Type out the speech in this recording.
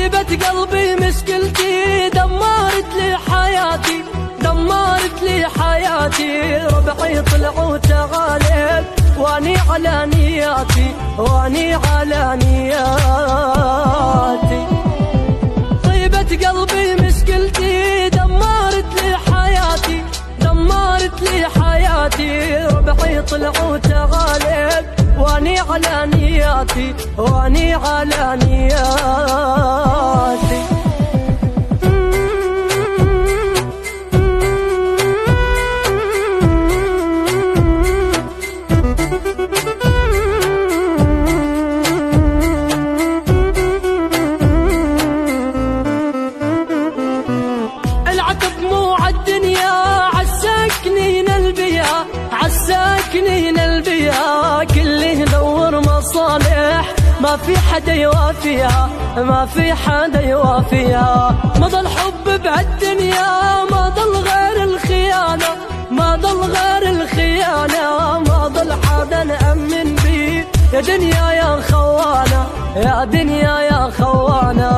طيبة قلبي مشكلتي دمرت لي حياتي، دمرت لي حياتي. ربعي طلعوا تعاليت واني على نياتي، واني على نياتي. طيبة قلبي مشكلتي دمرت لي حياتي، دمرت لي حياتي. ربعي طلعوا تعاليت واني على نياتي، واني على نياتي. العتب مو عالدنيا عالساكنين البيا، عالساكنين البيا. كله يدور مصالح ما في حدا يوافيها، ما في حدا يوافيها. ما ضل حب بهالدنيا، ما ضل غير الخيانة، ما ضل غير الخيانة. ما ضل حدا نأمن بيه يا دنيا يا خوانة، يا دنيا يا خوانة.